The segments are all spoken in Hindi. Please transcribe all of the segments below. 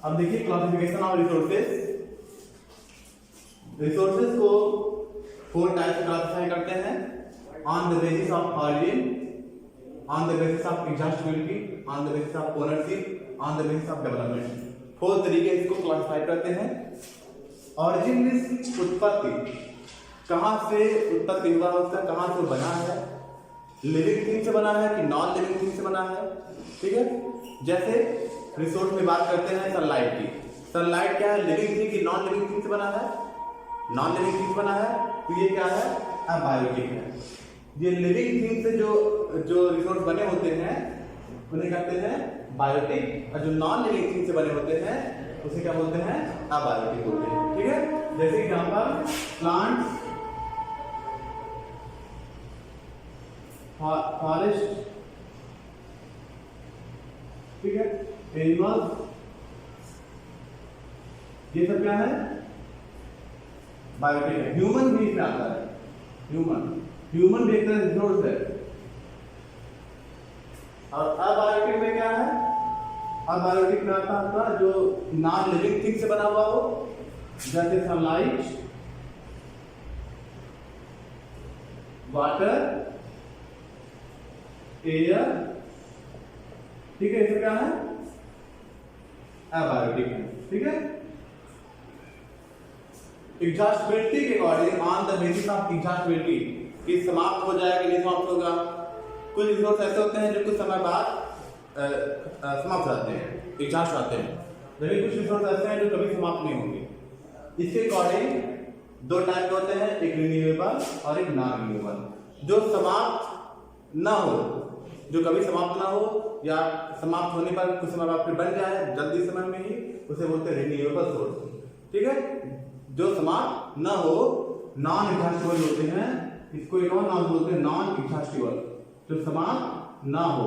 अब देखिए क्लासिफिकेशन ऑफ रिसोर्सेज। रिसोर्सेज को 4 टाइप से क्लासिफाई करते हैं, on the basis of origin, on the basis of exhaustibility, on the basis of ownership, on the basis of development. 4 तरीके इसको क्लासिफाई करते हैं। ऑरिजिन मींस उत्पत्ति, कहां से उत्पत्ति हुआ उसका, कहां से बना है, लिविंग थिंग से बना है कि नॉन लिविंग थिंग से बना है। ठीक है, जैसे रिसोर्स में बात करते हैं सनलाइट की। सनलाइट क्या है, लिविंग थिंग की नॉन लिविंग थिंग से बना है? नॉन लिविंग थिंग से बना है, तो ये क्या है, अबायोटिक है। ये लिविंग थिंग से जो रिसोर्स बने होते हैं उन्हें कहते हैं बायोटिक, और जो नॉन लिविंग थिंग से बने होते हैं उसे क्या बोलते हैं, अबायोटिक बोलते हैं। ठीक है, जैसे एग्जांपल प्लांट्स, फॉरेस्ट, ठीक है, एनिमल्स, ये सब क्या है, बायोटिक है। ह्यूमन भी इसमें आता है, ह्यूमन भी एक तरह से रिसोर्स है। और अबायोटिक में क्या है, अबायोटिक में आता है जो नॉन लिविंग थिंग से बना हुआ हो, जैसे सनलाइट, वाटर, एयर, ठीक है, ये क्या है, अबायोटिक है। ठीक है, एग्जॉस्टिबिलिटी के according, on the basis of exhaustibility, कि समाप्त हो जाएगा, नहीं समाप्त होगा। कुछ रिसोर्स ऐसे होते हैं जो कुछ समय बाद समाप्त हो जाते हैं, एग्जॉस्ट आते हैं, जबकि कुछ रिसोर्स ऐसे हैं जो कभी समाप्त नहीं होंगे। इसके अकॉर्डिंग 2 टाइप के होते हैं, एक रिन्यूएबल और एक नॉन रिन्यूएबल। जो समाप्त ना हो, जो कभी समाप्त ना हो या समाप्त होने पर कुछ समय बाद फिर बन जाए जल्दी समय में ही, उसे बोलते हैं रिन्यूएबल सोर्स। ठीक है, जो समाप्त ना हो, नॉन एग्जॉस्टिबल होते हैं, इसको एक और नाम बोलते हैं नॉन एग्जॉस्टिबल। जो समाप्त ना हो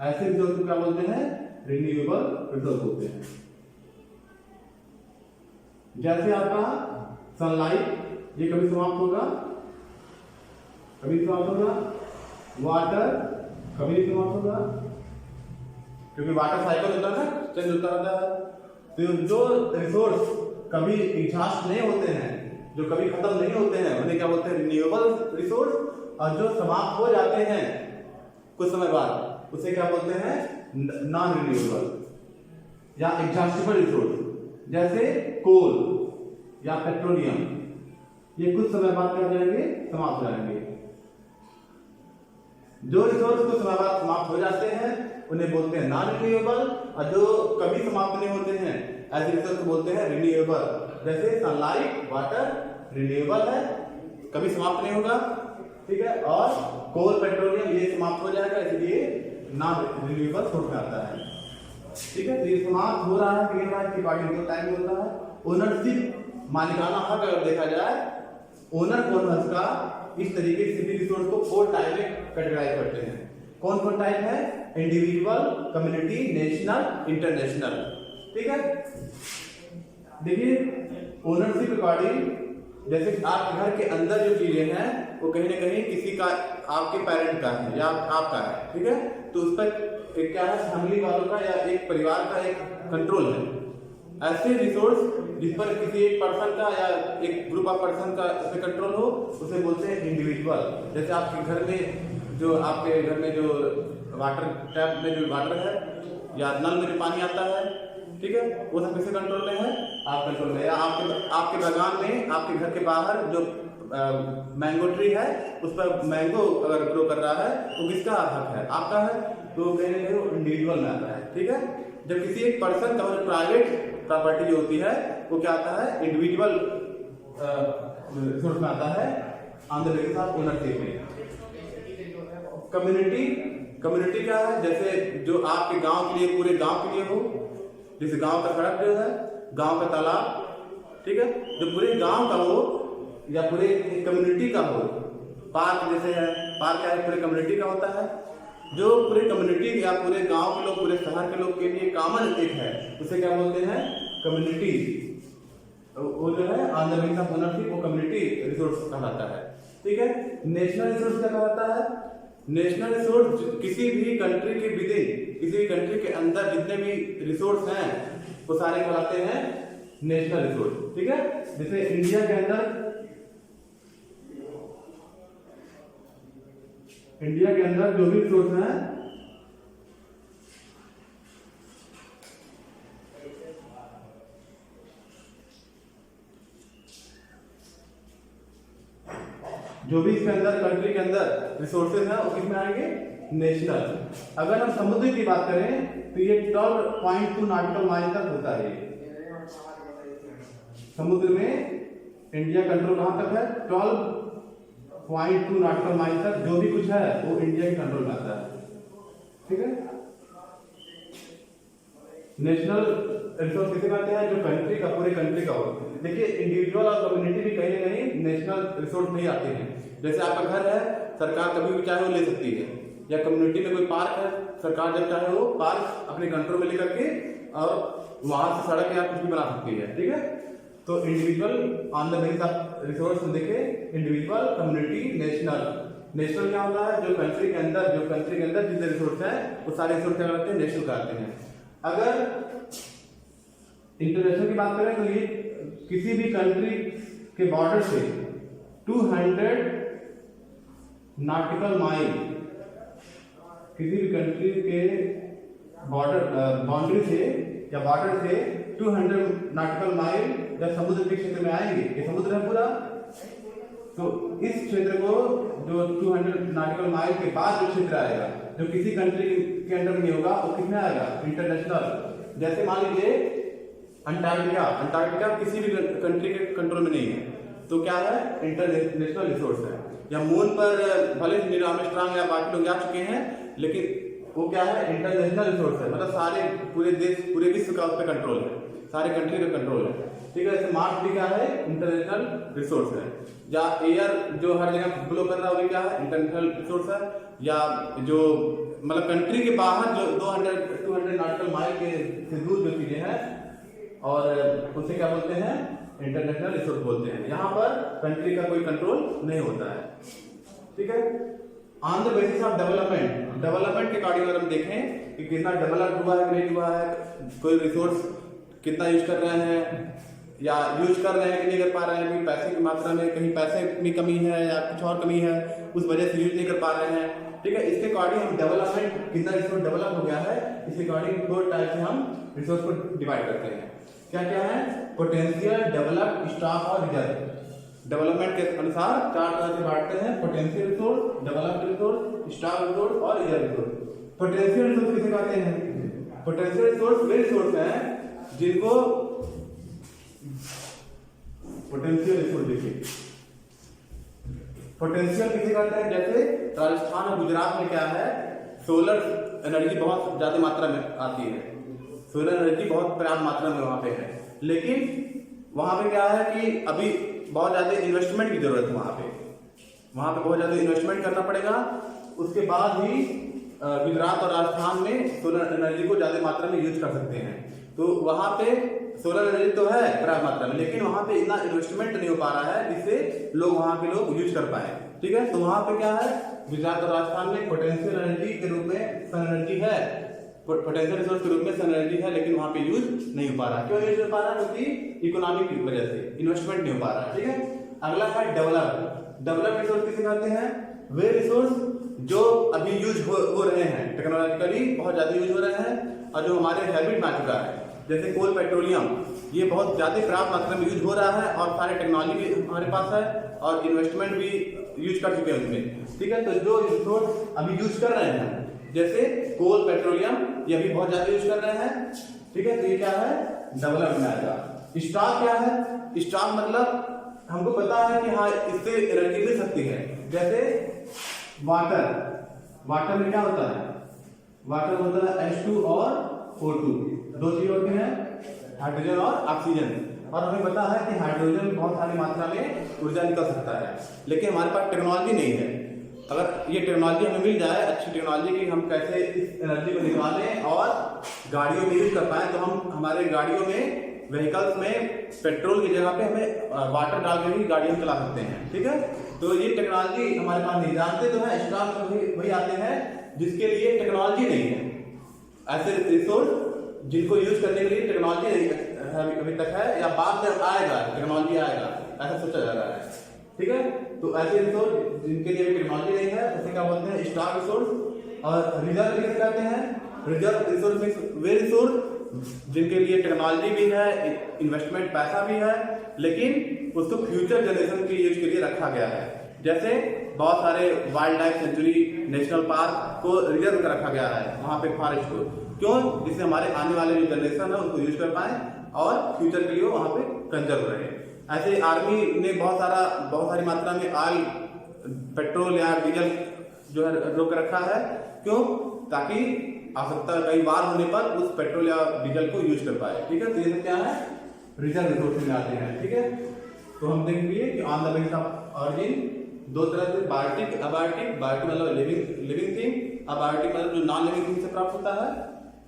ऐसे रिसोर्स को क्या बोलते हैं, रिन्यूएबल रिसोर्स बोलते हैं। जैसे आपका सनलाइट, ये कभी समाप्त होगा, कभी समाप्त होगा। वाटर कभी नहीं समाप्त होगा, क्योंकि वाटर साइकिल होता है, चेंज होता रहता है। तो जो रिसोर्स कभी एग्जॉस्ट नहीं होते हैं, जो कभी खत्म नहीं होते हैं, उन्हें क्या बोलते हैं, रिन्यूएबल रिसोर्स। और जो समाप्त हो जाते हैं कुछ समय बाद, उसे क्या बोलते हैं, नॉन रिन्यूएबल या एग्जॉस्टिबल रिसोर्स। जैसे कोल या पेट्रोलियम, ये कुछ समय बाद क्या हो जाएंगे, समाप्त हो जाएंगे। जो रिसोर्स कुछ समय बाद समाप्त हो जाते हैं उन्हें बोलते हैं नॉन रिन्यूएबल, और जो कभी समाप्त नहीं होते हैं ऐसे रिसोर्स को बोलते हैं रिन्यूएबल। जैसे सनलाइट, वाटर रिन्यूएबल है, कभी समाप्त नहीं होगा, ठीक है, और कोल, पेट्रोलियम ये समाप्त हो जाएगा, इसलिए नॉन रिन्यूएबल सोर्स में आता है। ठीक है, तो ये समाप्त हो रहा है, के अकॉर्डिंग तो टाइम होता है। ओनरशिप, मालिकाना हक अगर देखा जाए, ओनर कौन है उसका, इस तरीके से सभी रिसोर्स को 4 टाइप में कैटेगराइज करते हैं। कौन कौन टाइप है, इंडिविजुअल, कम्युनिटी, नेशनल, इंटरनेशनल। ठीक है, देखिए ओनरशिप अकॉर्डिंग, जैसे आपके घर के अंदर जो चीजें हैं वो कहीं ना कहीं किसी का, आपके पेरेंट का है या आपका है। ठीक है, तो उस पर एक क्या है, फैमिली वालों का या एक परिवार का एक कंट्रोल है। ऐसे रिसोर्स जिस पर किसी एक पर्सन का या एक ग्रुप ऑफ पर्सन का उस पर कंट्रोल हो, उसे बोलते हैं इंडिविजुअल। जैसे आपके घर में जो वाटर टैप में जो वाटर है या नल में जो पानी आता है, ठीक है, वो सब किसके कंट्रोल में है, आप कंट्रोल में। या आपके बागान में, आपके घर के बाहर जो मैंगो ट्री है, उस पर मैंगो अगर ग्रो कर रहा है तो किसका हक है, आपका है, तो कहीं ना कहीं वो इंडिविजुअल में आता है। ठीक है, जब किसी एक पर्सन का प्राइवेट प्रॉपर्टी जो होती है वो क्या आता है, इंडिविजुअल रिसोर्स में आता है, on the basis of ownership में। कम्युनिटी क्या है, जैसे जो आपके गांव के लिए, पूरे गांव के लिए हो, जैसे गांव का सड़क जो है, गांव का तालाब, ठीक है, जो पूरे गांव का हो या पूरे कम्युनिटी का हो। पार्क जैसे है, पार्क क्या है, पूरे कम्युनिटी का होता है, जो पूरे कम्युनिटी या पूरे गांव के लोग, पूरे शहर के लोग के लिए कॉमन एक है, उसे क्या बोलते हैं, कम्युनिटी। वो जो है on the basis of ownership, वो कम्युनिटी रिसोर्स कहलाता है। ठीक है, नेशनल रिसोर्स क्या कहलाता है, नेशनल रिसोर्स किसी भी कंट्री के विदिन, किसी भी कंट्री के अंदर जितने भी रिसोर्स हैं वो सारे कहलाते हैं नेशनल रिसोर्स। ठीक है, जैसे इंडिया के अंदर जो भी रिसोर्स हैं इसके अंदर कंट्री के अंदर रिसोर्सेज हैं वो किसमें आएंगे? नेशनल। अगर हम समुद्र की बात करें तो ये 12.2 नॉटिकल माइल तक होता है। समुद्र में इंडिया कंट्रोल कहां तक है? 12.2 नॉटिकल माइल तक जो भी कुछ है वो इंडिया के कंट्रोल में आता है। ठीक है, नेशनल रिसोर्स किसे कहते हैं? जो कंट्री का, पूरे कंट्री का हो। देखिए इंडिविजुअल और कम्युनिटी भी कहीं ना कहीं नेशनल रिसोर्स नहीं आते हैं। जैसे आपका घर है, सरकार कभी भी चाहे वो ले सकती है, या कम्युनिटी में कोई पार्क है, सरकार जब चाहे वो पार्क अपने कंट्रोल में लेकर के और वहां से सड़क या कुछ भी बना सकती है। ठीक है, तो individual on the basis of resource देखे, इंडिविजुअल, कम्युनिटी, नेशनल। नेशनल क्या होता है? जो कंट्री के अंदर जितने रिसोर्स हैं वो सारे रिसोर्स क्या करते हैं? नेशनल कहते हैं। अगर इंटरनेशनल की बात करें तो ये किसी भी कंट्री के बॉर्डर से 200 नॉटिकल माइल, किसी भी कंट्री के बाउंड्री से या बॉर्डर से 200 नॉटिकल माइल जब समुद्र के क्षेत्र में आएंगे, ये समुद्र है पूरा, तो इस क्षेत्र को जो 200 नॉटिकल माइल के बाद जो क्षेत्र आएगा, जो किसी कंट्री के अंडर नहीं होगा, वो किसमें आएगा? इंटरनेशनल। जैसे मान लीजिए अंटार्कटिका किसी भी कंट्री के कंट्रोल में नहीं है, तो क्या है? इंटरनेशनल रिसोर्स है। या मून पर भले नील आर्मस्ट्रांग या बाकी लोग जा चुके हैं, लेकिन वो क्या है? इंटरनेशनल रिसोर्स है, मतलब सारे पूरे देश, पूरे विश्व का उस पर कंट्रोल है, सारे कंट्री का कंट्रोल है। ठीक है, जैसे मार्स भी क्या है? इंटरनेशनल रिसोर्स है। या एयर जो हर जगह फ्लो कर रहा है वो क्या है? इंटरनेशनल रिसोर्स है। या जो मतलब कंट्री के बाहर जो 200 नॉटिकल माइल के से दूर जो चीजें हैं और उसे क्या बोलते हैं? इंटरनेशनल रिसोर्स बोलते हैं। यहाँ पर कंट्री का कोई कंट्रोल नहीं होता है। ठीक है, on the basis of development के अकॉर्डिंग अगर हम देखें कि कितना डेवलप हुआ है कि नहीं हुआ है, कोई रिसोर्स कितना यूज कर रहे हैं या यूज कर रहे हैं कि नहीं कर पा रहे हैं, कहीं पैसे की मात्रा में, कहीं पैसे में कमी है या कुछ और कमी है, उस वजह से यूज नहीं कर पा रहे हैं। ठीक है, इसके अकॉर्डिंग हम डेवलपमेंट, कितना रिसोर्स डेवलप हो गया है, इसके अकॉर्डिंग 4 टाइप से हम रिसोर्स को डिवाइड करते हैं। क्या क्या है? पोटेंशियल, डेवलप, स्टॉक और रिजर्व। डेवलपमेंट के अनुसार 4 तरह से बांटते हैं: potential resource, developed resource, stock resource और रिजर्व रिसोर्स। पोटेंशियल रिसोर्स किसे कहते हैं? पोटेंशियल रिसोर्स वे रिसोर्स हैं जिनको पोटेंशियल रिसोर्स देखिए, पोटेंशियल किसे कहते हैं? जैसे राजस्थान और गुजरात में क्या है? सोलर एनर्जी बहुत ज्यादा मात्रा में आती है, सोलर एनर्जी बहुत पर्याप्त मात्रा में वहां पे है, लेकिन वहां पे क्या है कि अभी बहुत ज्यादा इन्वेस्टमेंट की जरूरत है। वहां पे बहुत ज्यादा इन्वेस्टमेंट करना पड़ेगा, उसके बाद ही गुजरात और राजस्थान में सोलर एनर्जी को ज्यादा मात्रा में यूज कर सकते हैं। तो वहां पे सोलर एनर्जी तो है पर्याप्त मात्रा में, लेकिन वहां पे इतना इन्वेस्टमेंट नहीं हो पा रहा है जिससे वहां के लोग यूज कर पाए। ठीक है, तो वहां पे क्या है? गुजरात और राजस्थान में पोटेंशियल एनर्जी के रूप में सन एनर्जी है, पोटेंशियल रिसोर्स के रूप में सन एनर्जी है, लेकिन वहां पे यूज नहीं हो पा रहा। क्यों यूज हो पा रहा? क्योंकि इकोनॉमिक की वजह से इन्वेस्टमेंट नहीं हो पा रहा है। ठीक है, अगला है डेवलप रिसोर्स किसे कहते हैं? वे रिसोर्स जो अभी यूज हो रहे हैं, टेक्नोलॉजिकली बहुत ज्यादा यूज हो रहे हैं और जो हमारे हैबिट में आ चुका है, जैसे कोल, पेट्रोलियम, ये बहुत ज्यादा पर्याप्त मात्रा में यूज हो रहा है और सारे टेक्नोलॉजी भी हमारे पास है और इन्वेस्टमेंट भी यूज कर चुके हैं उसमें। ठीक है, तो जो रिसोर्स अभी यूज कर रहे हैं जैसे कोल, पेट्रोलियम, ये अभी बहुत ज्यादा यूज कर रहे हैं। ठीक है, तो ये क्या है? डेवलप में आएगा। स्टॉक क्या है? स्टॉक मतलब हमको पता है कि हाँ इससे एनर्जी मिल सकती है। जैसे वाटर में क्या होता है? वाटर होता है H2 और O2, 2 चीज होते हैं, हाइड्रोजन और ऑक्सीजन। और हमें पता है कि हाइड्रोजन बहुत सारी मात्रा में ऊर्जा निकल सकता है, लेकिन हमारे पास टेक्नोलॉजी नहीं है। अगर ये टेक्नोलॉजी हमें मिल जाए, अच्छी टेक्नोलॉजी की, हम कैसे इस एनर्जी को निकालें और गाड़ियों में यूज कर पाए, तो हम हमारे गाड़ियों में, व्हीकल्स में पेट्रोल की जगह पे हमें वाटर डाल के भी गाड़ियां चला सकते हैं। ठीक है, तो ये टेक्नोलॉजी हमारे पास नहीं, जानते तो है स्टॉक में वही आते हैं जिसके लिए टेक्नोलॉजी नहीं है। ऐसे रिसोर्स जिनको यूज करने के लिए टेक्नोलॉजी नहीं अभी तक है या बाद में आएगा, टेक्नोलॉजी आएगा, ऐसा सोचा जा रहा है। ठीक है, तो ऐसे रिसोर्स जिनके लिए टेक्नोलॉजी नहीं है उसे क्या बोलते हैं, स्टार रिसोर्स। और रिजर्व किसे कहते हैं, रिजर्व रिसोर्स मींस वे रिसोर्स जिनके लिए टेक्नोलॉजी भी है, इन्वेस्टमेंट पैसा भी है, लेकिन उसको फ्यूचर जनरेशन के यूज के लिए रखा गया है। जैसे बहुत सारे wild life sanctuary, national park को रिजर्व कर रखा गया है, वहां पे फॉरेस्ट को, क्यों, जिससे हमारे आने वाले जो जनरेशन है उसको यूज कर पाए और फ्यूचर के लिए वहां पे कंजर्व रहे। ऐसे आर्मी ने बहुत सारी मात्रा में ऑयल, पेट्रोल या डीजल जो है रोक रखा है, क्यों, ताकि आवश्यकता कई बार होने पर उस पेट्रोल या डीजल को यूज कर पाए। ठीक है, तो ये क्या है, रिजर्व रिसोर्स में आते हैं। ठीक है, तो हम देखेंगे कि on the basis of origin दो तरह से, बायोटिक, अबायोटिक। बायोटिक मतलब लिविंग थिंग, अबायोटिक मतलब जो नॉन लिविंग थिंग से प्राप्त होता है।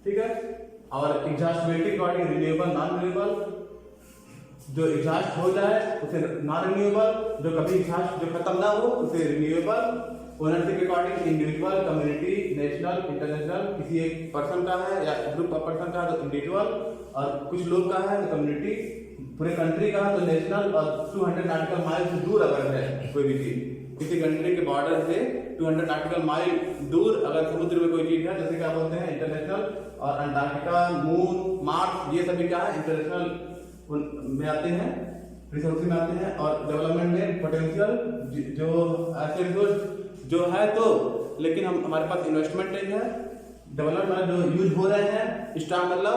ठीक है, और exhaustibility according renewable, non renewable, जो एग्जॉस्ट हो जाए उसे नॉन रिन्यूएबल, जो कभी एग्जॉस्ट जो खत्म ना हो उसे renewable. Ownership according individual, community, national, international, किसी एक पर्सन का है या ग्रुप ऑफ पर्सन का है तो इंडिविजुअल, और कुछ लोग का है तो कम्युनिटी, पूरे कंट्री का है तो नेशनल, और 200 नॉटिकल माइल से दूर अगर है कोई भी चीज, किसी कंट्री के बॉर्डर से 200 नॉटिकल माइल दूर अगर समुद्र में कोई चीज है, जैसे क्या बोलते हैं इंटरनेशनल। और अंटार्कटिका, मून, मार्स, ये सभी क्या है, इंटरनेशनल में आते हैं, रिसोर्स में आते हैं। और डेवलपमेंट में पोटेंशियल, जो ऐसे रिसोर्स जो है तो, लेकिन हमारे पास इन्वेस्टमेंट नहीं है। डेवलपमेंट जो यूज हो रहे हैं, स्टार मतलब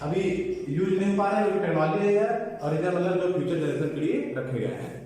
अभी यूज नहीं पा रहे हैं क्योंकि टेक्नोलॉजी नहीं है। और रिजर्व मतलब जो फ्यूचर जनरेशन के लिए रखे गए हैं।